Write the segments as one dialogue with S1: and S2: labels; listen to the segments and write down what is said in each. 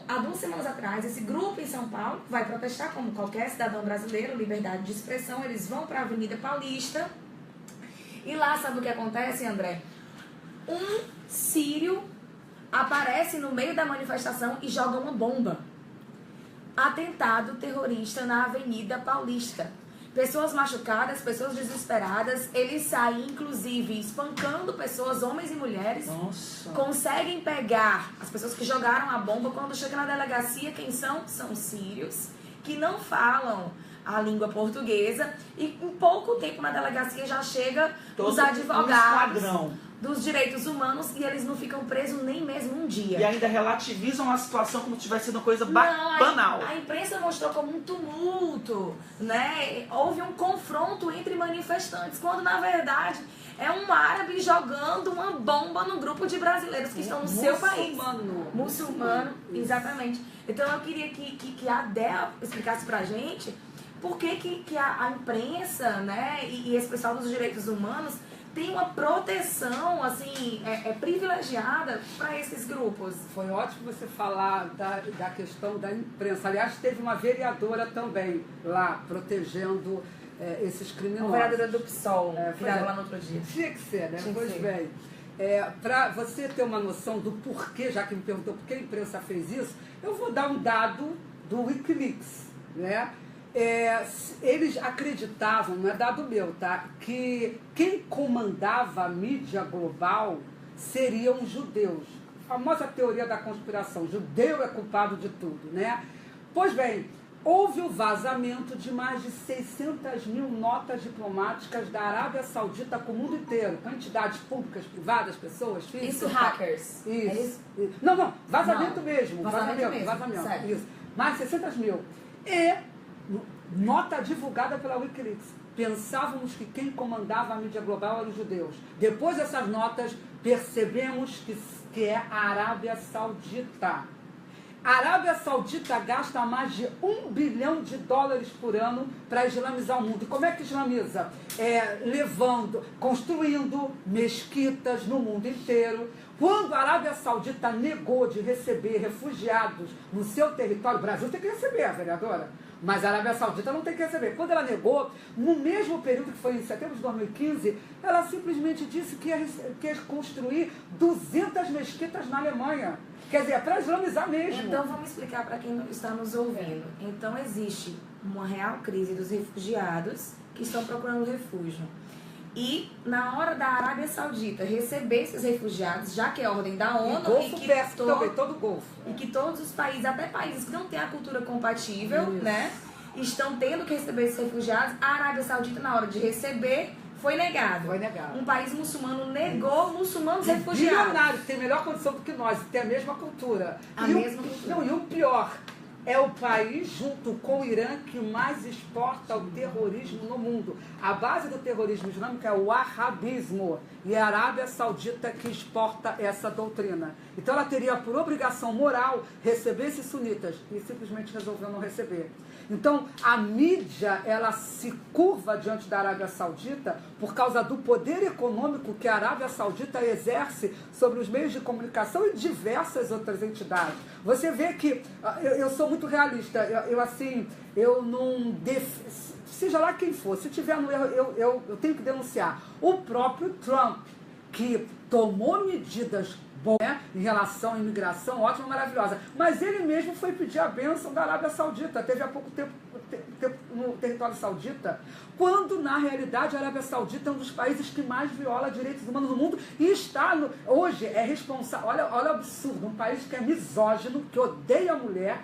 S1: há 2 semanas atrás, esse grupo em São Paulo vai protestar como qualquer cidadão brasileiro, liberdade de expressão, eles vão para a Avenida Paulista. E lá, sabe o que acontece, André? Um sírio aparece no meio da manifestação e joga uma bomba. Atentado terrorista na Avenida Paulista. Pessoas machucadas, pessoas desesperadas. Eles saem, inclusive, espancando pessoas, homens e mulheres.
S2: Nossa.
S1: Conseguem pegar as pessoas que jogaram a bomba. Quando chega na delegacia, quem são? São sírios, que não falam a língua portuguesa. E em pouco tempo na delegacia já chega os advogados dos direitos humanos e eles não ficam presos nem mesmo um dia.
S2: E ainda relativizam a situação como se tivesse sido uma coisa banal.
S1: A imprensa mostrou como um tumulto, né? Houve um confronto entre manifestantes, quando na verdade é um árabe jogando uma bomba no grupo de brasileiros que estão no seu país. Muçulmano, exatamente. Então eu queria que a Adel explicasse pra gente por que a imprensa, né, e esse pessoal dos direitos humanos tem uma proteção assim, privilegiada para esses grupos.
S3: Foi ótimo você falar da questão da imprensa. Aliás, teve uma vereadora também lá protegendo esses criminosos.
S1: Uma vereadora do PSOL, que estava lá no outro dia.
S3: Tinha que ser, né? Pois bem. Para você ter uma noção do porquê, já que me perguntou por que a imprensa fez isso, eu vou dar um dado do Wikileaks, né? Eles acreditavam, não é dado meu, tá? Que quem comandava a mídia global seriam os judeus. A famosa teoria da conspiração, judeu é culpado de tudo, né? Pois bem, houve o vazamento de mais de 600 mil notas diplomáticas da Arábia Saudita com o mundo inteiro, com entidades públicas, privadas, pessoas físicas.
S1: Isso, hackers.
S3: Isso. Não, vazamento mesmo.
S1: Vazamento. Certo.
S3: Isso. Mais de 600 mil. E nota divulgada pela Wikileaks. Pensávamos que quem comandava a mídia global eram os judeus. Depois dessas notas, percebemos que é a Arábia Saudita. A Arábia Saudita gasta mais de $1 bilhão por ano para islamizar o mundo. E como é que islamiza? Construindo mesquitas no mundo inteiro. Quando a Arábia Saudita negou de receber refugiados no seu território, o Brasil tem que receber, a vereadora. Mas a Arábia Saudita não tem que receber. Quando ela negou, no mesmo período que foi em setembro de 2015, ela simplesmente disse que ia construir 200 mesquitas na Alemanha. Quer dizer, é para islamizar mesmo.
S1: Então vamos explicar para quem está nos ouvindo. Então existe uma real crise dos refugiados que estão procurando refúgio. E na hora da Arábia Saudita receber esses refugiados, já que é a ordem da ONU,
S3: todo o Golfo.
S1: E que todos os países, até países que não têm a cultura compatível, né, estão tendo que receber esses refugiados, a Arábia Saudita, na hora de receber, foi negado. Um país muçulmano negou muçulmanos refugiados.
S3: Bilionário, tem melhor condição do que nós, tem a mesma cultura.
S1: Mesma cultura.
S3: Não, e o pior, é o país, junto com o Irã, que mais exporta o terrorismo no mundo. A base do terrorismo islâmico é o wahhabismo. E é a Arábia Saudita que exporta essa doutrina. Então ela teria por obrigação moral receber esses sunitas. E simplesmente resolveu não receber. Então a mídia, ela se curva diante da Arábia Saudita por causa do poder econômico que a Arábia Saudita exerce sobre os meios de comunicação e diversas outras entidades. Você vê que eu sou muito realista. Eu não... Seja lá quem for, se tiver no erro, eu tenho que denunciar. O próprio Trump, que tomou medidas boas, né, em relação à imigração, ótima, maravilhosa, mas ele mesmo foi pedir a bênção da Arábia Saudita, teve há pouco tempo no território saudita, quando na realidade a Arábia Saudita é um dos países que mais viola direitos humanos no mundo e está, hoje é responsável, olha o absurdo, um país que é misógino, que odeia a mulher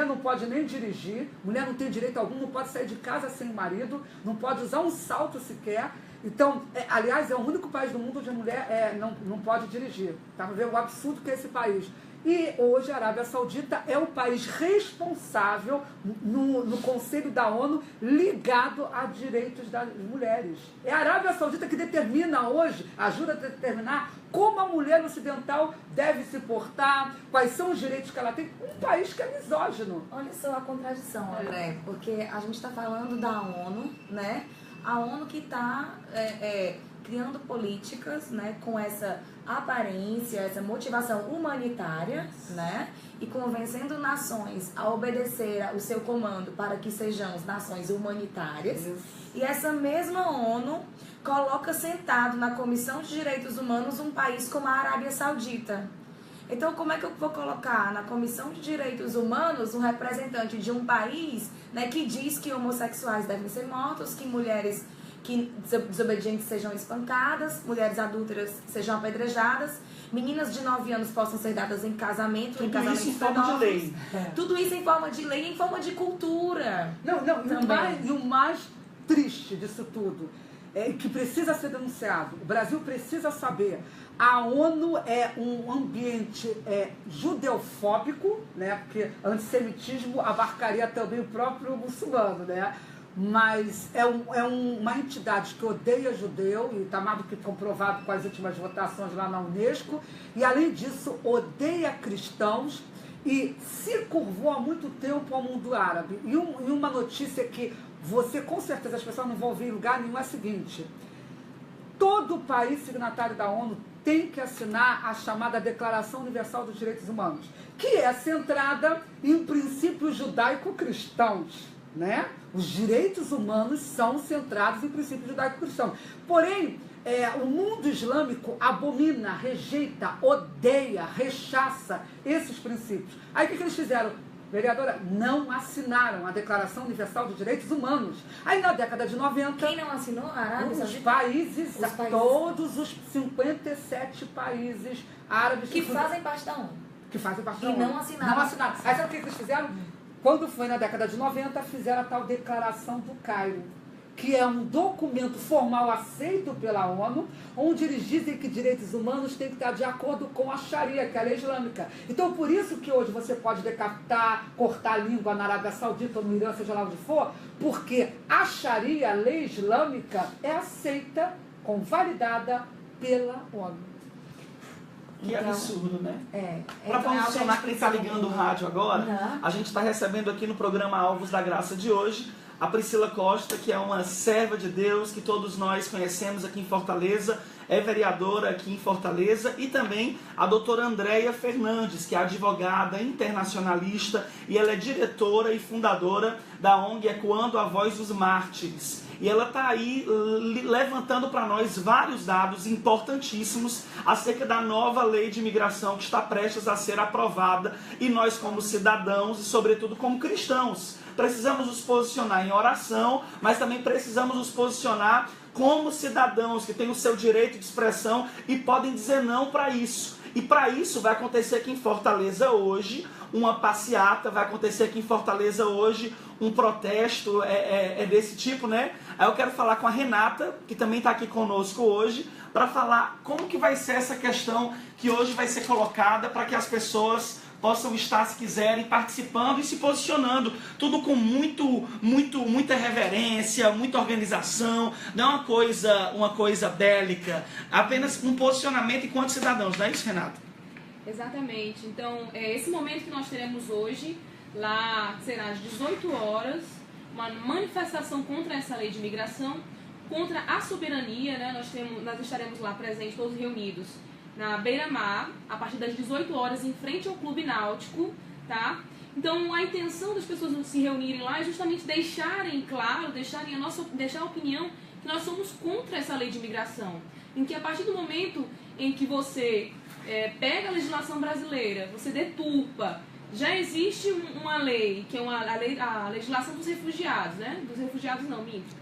S3: não pode nem dirigir, mulher não tem direito algum, não pode sair de casa sem marido, não pode usar um salto sequer. Então, aliás, é o único país do mundo onde a mulher não pode dirigir. Tá vendo o absurdo que é esse país. E hoje a Arábia Saudita é o país responsável no Conselho da ONU ligado a direitos das mulheres. É a Arábia Saudita que determina hoje, ajuda a determinar como a mulher ocidental deve se portar, quais são os direitos que ela tem. Um país que é misógino.
S1: Olha só a contradição, André, porque a gente está falando da ONU, né? A ONU que está criando políticas, né, com essa aparência, essa motivação humanitária, né, e convencendo nações a obedecer o seu comando para que sejamos nações humanitárias. E essa mesma ONU coloca sentado na Comissão de Direitos Humanos um país como a Arábia Saudita. Então, como é que eu vou colocar na Comissão de Direitos Humanos um representante de um país, né, que diz que homossexuais devem ser mortos, que mulheres que desobedientes sejam espancadas, mulheres adúlteras sejam apedrejadas, meninas de 9 anos possam ser dadas em casamento,
S2: tudo isso em forma de lei.
S1: Tudo isso em forma de lei, em forma de cultura.
S3: E o mais triste disso tudo é que precisa ser denunciado. O Brasil precisa saber. A ONU é um ambiente judeofóbico, né? Porque antissemitismo abarcaria também o próprio muçulmano, né? Mas é uma entidade que odeia judeu, e está mais do que comprovado com as últimas votações lá na Unesco, e além disso odeia cristãos e se curvou há muito tempo ao mundo árabe. E uma notícia que você, com certeza, as pessoas não vão ouvir em lugar nenhum, é a seguinte: todo país signatário da ONU tem que assinar a chamada Declaração Universal dos Direitos Humanos, que é centrada em princípios judaico-cristãos, né? Os direitos humanos são centrados em princípios judaico-cristãos. Porém, o mundo islâmico abomina, rejeita, odeia, rechaça esses princípios. Aí o que eles fizeram? Vereadora, não assinaram a Declaração Universal dos Direitos Humanos. Aí na década de 90...
S1: Quem não assinou? A Arábia Saudita?
S3: Os países, todos os 57 países árabes...
S1: Que fazem parte da ONU.
S3: Que fazem parte da ONU.
S1: E não assinaram.
S3: Não assinaram. Aí sabe o que eles fizeram? Quando foi na década de 90, fizeram a tal Declaração do Cairo, que é um documento formal aceito pela ONU, onde eles dizem que direitos humanos têm que estar de acordo com a Sharia, que é a lei islâmica. Então, por isso que hoje você pode decapitar, cortar a língua na Arábia Saudita ou no Irã, seja lá onde for, porque a Sharia, a lei islâmica, é aceita, convalidada pela ONU.
S2: Que absurdo, né?
S1: Para
S2: posicionar quem está ligando o rádio agora, a gente está recebendo aqui no programa Alvos da Graça de hoje a Priscila Costa, que é uma serva de Deus, que todos nós conhecemos aqui em Fortaleza, é vereadora aqui em Fortaleza, e também a doutora Andréia Fernandes, que é advogada internacionalista, e ela é diretora e fundadora da ONG Ecoando a Voz dos Mártires. E ela está aí levantando para nós vários dados importantíssimos acerca da nova lei de imigração que está prestes a ser aprovada. E nós, como cidadãos e, sobretudo, como cristãos, precisamos nos posicionar em oração, mas também precisamos nos posicionar como cidadãos que têm o seu direito de expressão e podem dizer não para isso. E para isso vai acontecer aqui em Fortaleza hoje uma passeata, vai acontecer aqui em Fortaleza hoje um protesto desse tipo, né? Aí eu quero falar com a Renata, que também está aqui conosco hoje, para falar como que vai ser essa questão que hoje vai ser colocada para que as pessoas possam estar, se quiserem, participando e se posicionando. Tudo com muita reverência, muita organização. Não é uma coisa bélica. Apenas um posicionamento enquanto cidadãos. Não é isso, Renata?
S4: Exatamente. Então, esse momento que nós teremos hoje, lá será às 18 horas, uma manifestação contra essa lei de imigração, contra a soberania, né? Nós estaremos lá presentes, todos reunidos, na Beira-Mar, a partir das 18 horas, em frente ao Clube Náutico, tá? Então, a intenção das pessoas se reunirem lá é justamente deixarem claro, deixar a opinião que nós somos contra essa lei de imigração. Em que, a partir do momento em que você pega a legislação brasileira, você deturpa, já existe uma lei, que é a legislação dos refugiados, né? Dos refugiados não, minto.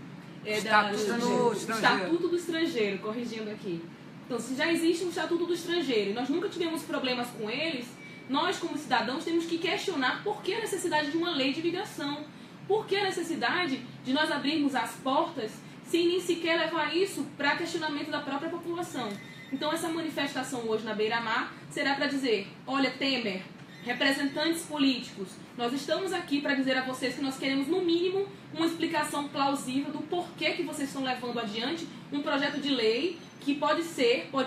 S4: Estatuto do Estrangeiro, corrigindo aqui. Então, se já existe um Estatuto do Estrangeiro e nós nunca tivemos problemas com eles, nós, como cidadãos, temos que questionar por que a necessidade de uma lei de imigração. Por que a necessidade de nós abrirmos as portas sem nem sequer levar isso para questionamento da própria população. Então, essa manifestação hoje na Beira-Mar será para dizer: olha, Temer, representantes políticos, nós estamos aqui para dizer a vocês que nós queremos, no mínimo, uma explicação plausível do porquê que vocês estão levando adiante um projeto de lei que pode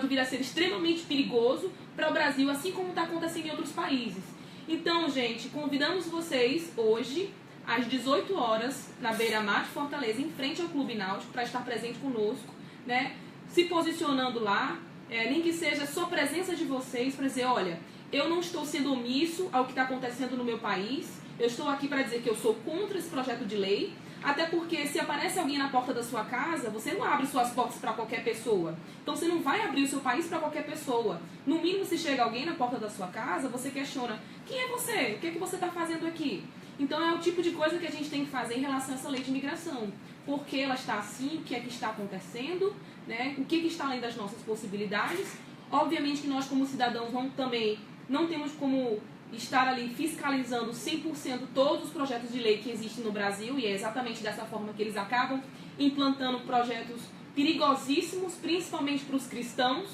S4: vir a ser extremamente perigoso para o Brasil, assim como está acontecendo em outros países. Então, gente, convidamos vocês hoje às 18 horas, na Beira-Mar de Fortaleza, em frente ao Clube Náutico, para estar presente conosco, né? Se posicionando lá, nem que seja só a presença de vocês para dizer, olha, eu não estou sendo omisso ao que está acontecendo no meu país, eu estou aqui para dizer que eu sou contra esse projeto de lei, até porque se aparece alguém na porta da sua casa, você não abre suas portas para qualquer pessoa. Então você não vai abrir o seu país para qualquer pessoa. No mínimo, se chega alguém na porta da sua casa, você questiona, quem é você? O que é que você está fazendo aqui? Então é o tipo de coisa que a gente tem que fazer em relação a essa lei de imigração. Por que ela está assim, o que é que está acontecendo, né? O que está além das nossas possibilidades. Obviamente que nós como cidadãos também não temos como estar ali fiscalizando 100% todos os projetos de lei que existem no Brasil, e é exatamente dessa forma que eles acabam implantando projetos perigosíssimos, principalmente para os cristãos.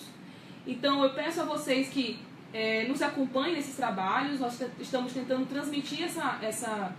S4: Então eu peço a vocês que nos acompanhem nesses trabalhos, nós estamos tentando transmitir essa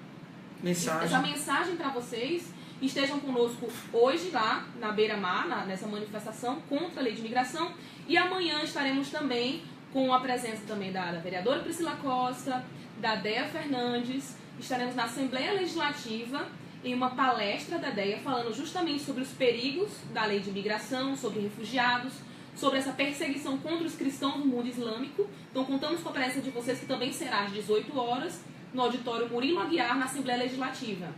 S4: mensagem para vocês, estejam conosco hoje lá na Beira-Mar, nessa manifestação contra a lei de imigração, e amanhã estaremos também com a presença também da vereadora Priscila Costa, da Déia Fernandes. Estaremos na Assembleia Legislativa em uma palestra da Déia falando justamente sobre os perigos da lei de imigração, sobre refugiados, sobre essa perseguição contra os cristãos no mundo islâmico. Então contamos com a presença de vocês, que também será às 18 horas, no auditório Murilo Aguiar, na Assembleia Legislativa.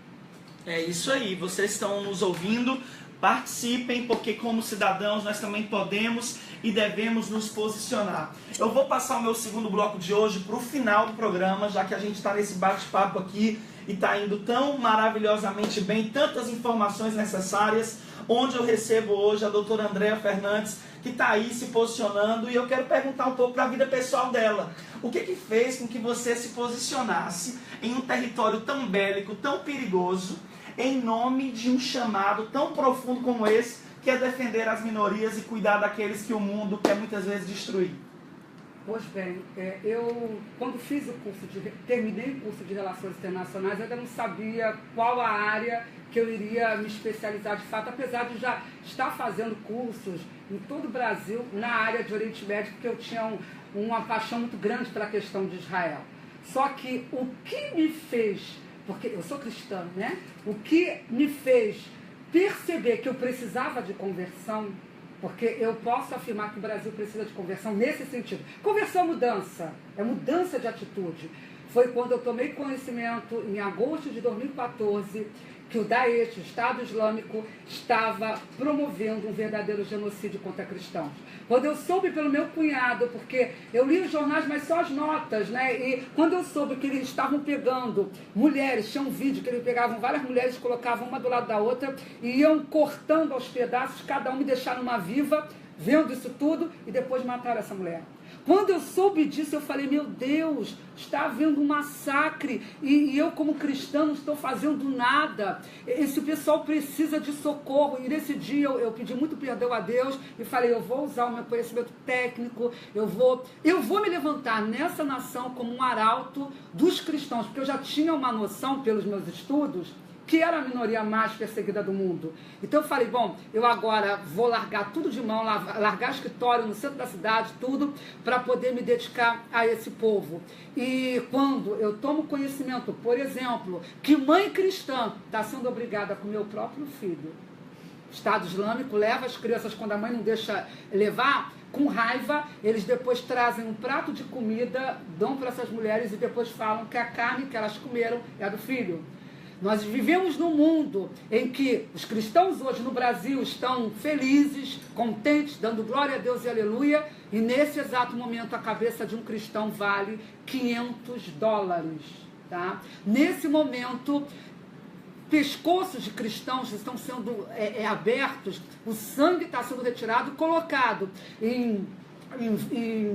S2: É isso aí, vocês estão nos ouvindo, participem, porque como cidadãos nós também podemos e devemos nos posicionar. Eu vou passar o meu segundo bloco de hoje para o final do programa, já que a gente está nesse bate-papo aqui e está indo tão maravilhosamente bem, tantas informações necessárias, onde eu recebo hoje a doutora Andréa Fernandes, que está aí se posicionando, e eu quero perguntar um pouco para a vida pessoal dela. O que fez com que você se posicionasse em um território tão bélico, tão perigoso, em nome de um chamado tão profundo como esse, que é defender as minorias e cuidar daqueles que o mundo quer muitas vezes destruir?
S3: Pois bem, eu quando terminei o curso de Relações Internacionais, eu ainda não sabia qual a área que eu iria me especializar de fato, apesar de já estar fazendo cursos em todo o Brasil na área de Oriente Médio, porque eu tinha uma paixão muito grande pela questão de Israel. Só que o que me fez, porque eu sou cristã, né? O que me fez perceber que eu precisava de conversão, porque eu posso afirmar que o Brasil precisa de conversão nesse sentido. Conversão é mudança, é mudança de atitude. Foi quando eu tomei conhecimento, em agosto de 2014, que o Daesh, o Estado Islâmico, estava promovendo um verdadeiro genocídio contra cristãos. Quando eu soube pelo meu cunhado, porque eu li os jornais, mas só as notas, né? E quando eu soube que eles estavam pegando mulheres, tinha um vídeo que eles pegavam várias mulheres, colocavam uma do lado da outra e iam cortando aos pedaços, cada uma, e deixaram uma viva, vendo isso tudo, e depois mataram essa mulher. Quando eu soube disso, eu falei, meu Deus, está havendo um massacre e eu, como cristã, não estou fazendo nada. Esse pessoal precisa de socorro. E nesse dia eu pedi muito perdão a Deus e falei, eu vou usar o meu conhecimento técnico, eu vou me levantar nessa nação como um arauto dos cristãos, porque eu já tinha uma noção, pelos meus estudos, que era a minoria mais perseguida do mundo. Então eu falei, bom, eu agora vou largar tudo de mão, largar escritório no centro da cidade, tudo, para poder me dedicar a esse povo. E quando eu tomo conhecimento, por exemplo, que mãe cristã está sendo obrigada a comer o próprio filho, o Estado Islâmico leva as crianças, quando a mãe não deixa levar, com raiva, eles depois trazem um prato de comida, dão para essas mulheres e depois falam que a carne que elas comeram é a do filho. Nós vivemos num mundo em que os cristãos hoje no Brasil estão felizes, contentes, dando glória a Deus e aleluia, e nesse exato momento a cabeça de um cristão vale $500, tá? Nesse momento, pescoços de cristãos estão sendo abertos, o sangue está sendo retirado, colocado em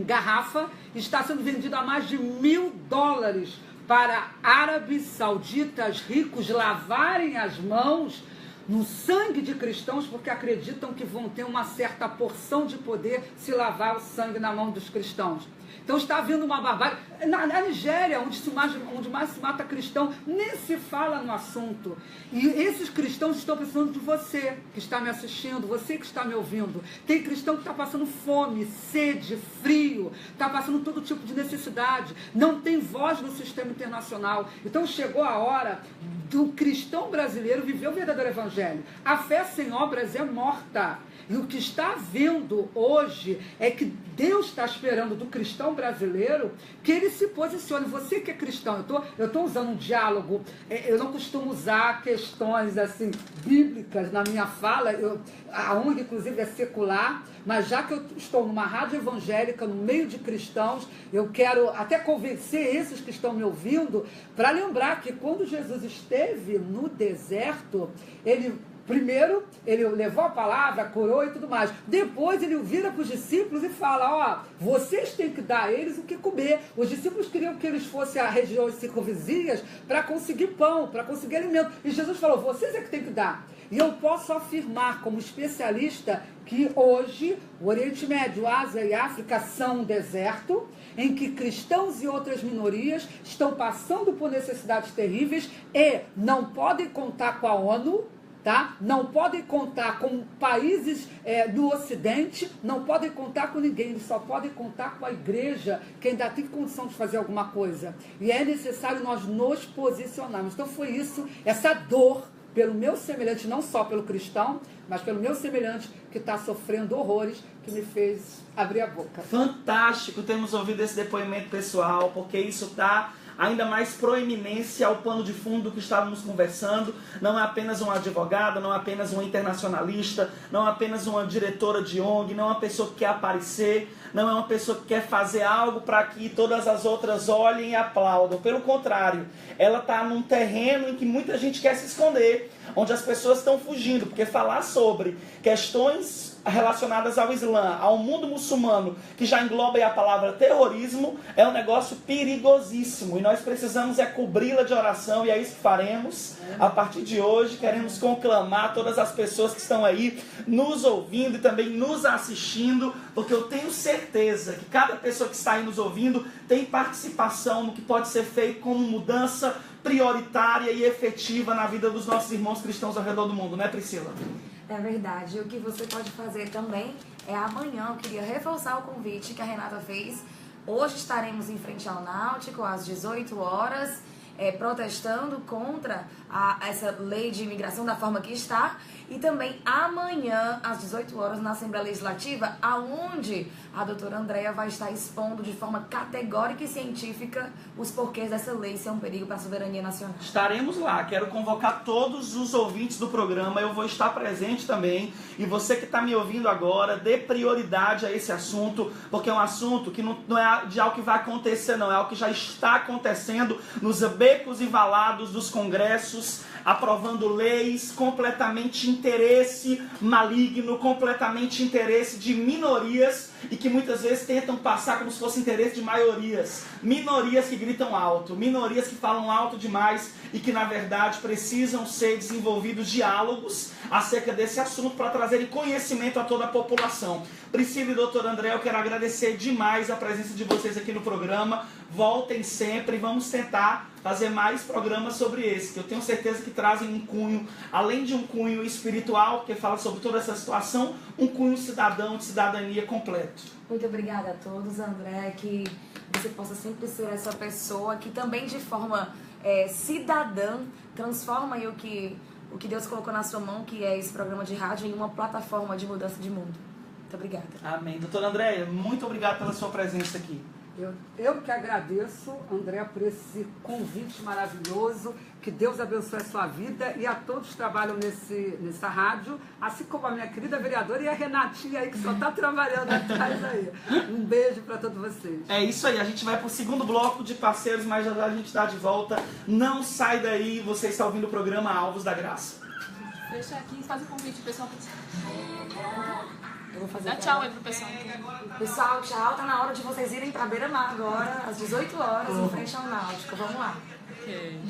S3: garrafa, está sendo vendido a mais de $1.000, para árabes sauditas ricos lavarem as mãos no sangue de cristãos, porque acreditam que vão ter uma certa porção de poder se lavar o sangue na mão dos cristãos. Então está havendo uma barbárie. Na Nigéria, onde mais se mata cristão, nem se fala no assunto. E esses cristãos estão precisando de você, que está me assistindo, você que está me ouvindo. Tem cristão que está passando fome, sede, frio, está passando todo tipo de necessidade. Não tem voz no sistema internacional. Então chegou a hora do cristão brasileiro viver o verdadeiro evangelho. A fé sem obras é morta. E o que está havendo hoje é que Deus está esperando do cristão brasileiro que ele se posicione. Você que é cristão, eu estou usando um diálogo, eu não costumo usar questões assim bíblicas na minha fala, a ONG inclusive é secular, mas já que eu estou numa rádio evangélica, no meio de cristãos, eu quero até convencer esses que estão me ouvindo para lembrar que quando Jesus esteve no deserto, primeiro, ele levou a palavra, curou e tudo mais. Depois, ele vira para os discípulos e fala, vocês têm que dar a eles o que comer. Os discípulos queriam que eles fossem a regiões circunvizinhas para conseguir pão, para conseguir alimento. E Jesus falou, vocês é que têm que dar. E eu posso afirmar, como especialista, que hoje o Oriente Médio, Ásia e África são um deserto em que cristãos e outras minorias estão passando por necessidades terríveis e não podem contar com a ONU, tá? Não podem contar com países do Ocidente, não podem contar com ninguém, eles só podem contar com a igreja, que ainda tem condição de fazer alguma coisa. E é necessário nós nos posicionarmos. Então foi isso, essa dor pelo meu semelhante, não só pelo cristão, mas pelo meu semelhante que está sofrendo horrores, que me fez abrir a boca.
S2: Fantástico termos ouvido esse depoimento pessoal, porque isso está ainda mais proeminência ao pano de fundo que estávamos conversando. Não é apenas uma advogada, não é apenas uma internacionalista, não é apenas uma diretora de ONG, não é uma pessoa que quer aparecer, não é uma pessoa que quer fazer algo para que todas as outras olhem e aplaudam. Pelo contrário, ela está num terreno em que muita gente quer se esconder, onde as pessoas estão fugindo, porque falar sobre questões relacionadas ao Islã, ao mundo muçulmano, que já engloba aí a palavra terrorismo, é um negócio perigosíssimo, e nós precisamos cobri-la de oração, e é isso que faremos a partir de hoje. Queremos conclamar todas as pessoas que estão aí nos ouvindo e também nos assistindo, porque eu tenho certeza que cada pessoa que está aí nos ouvindo tem participação no que pode ser feito como mudança prioritária e efetiva na vida dos nossos irmãos cristãos ao redor do mundo, né, Priscila?
S1: É verdade. O que você pode fazer também é amanhã. Eu queria reforçar o convite que a Renata fez. Hoje estaremos em frente ao Náutico às 18 horas, protestando contra essa lei de imigração da forma que está. E também amanhã, às 18 horas, na Assembleia Legislativa, aonde a doutora Andréa vai estar expondo de forma categórica e científica os porquês dessa lei ser um perigo para a soberania nacional.
S2: Estaremos lá. Quero convocar todos os ouvintes do programa. Eu vou estar presente também. E você que está me ouvindo agora, dê prioridade a esse assunto, porque é um assunto que não é de algo que vai acontecer, não. É algo que já está acontecendo nos becos e valados dos congressos, aprovando leis, completamente interesse maligno, completamente interesse de minorias e que muitas vezes tentam passar como se fosse interesse de maiorias. Minorias que gritam alto, minorias que falam alto demais e que na verdade precisam ser desenvolvidos diálogos acerca desse assunto para trazerem conhecimento a toda a população. Priscila e doutor André, eu quero agradecer demais a presença de vocês aqui no programa. Voltem sempre, vamos tentar fazer mais programas sobre esse, que eu tenho certeza que trazem um cunho, além de um cunho espiritual, que fala sobre toda essa situação, um cunho cidadão, de cidadania completo.
S1: Muito obrigada a todos, André, que você possa sempre ser essa pessoa que também de forma cidadã transforma aí o que Deus colocou na sua mão, que é esse programa de rádio, em uma plataforma de mudança de mundo. Muito obrigada.
S2: Amém. Doutora Andréia, muito obrigado pela sua presença aqui.
S3: Eu que agradeço, André, por esse convite maravilhoso. Que Deus abençoe a sua vida e a todos que trabalham nessa rádio, assim como a minha querida vereadora e a Renatinha aí, que só está trabalhando atrás aí. Um beijo para todos vocês.
S2: É isso aí, a gente vai para o segundo bloco de parceiros, mas já a gente está de volta. Não sai daí, você está ouvindo o programa Alvos da Graça.
S4: Deixa aqui, faz o convite, pessoal.
S1: Eu vou fazer.
S4: Dá tchau aí pro pessoal.
S1: Pessoal, tchau. Tá na hora de vocês irem pra Beira-Mar agora, às 18 horas, em frente ao Náutico. Vamos lá.
S4: Ok.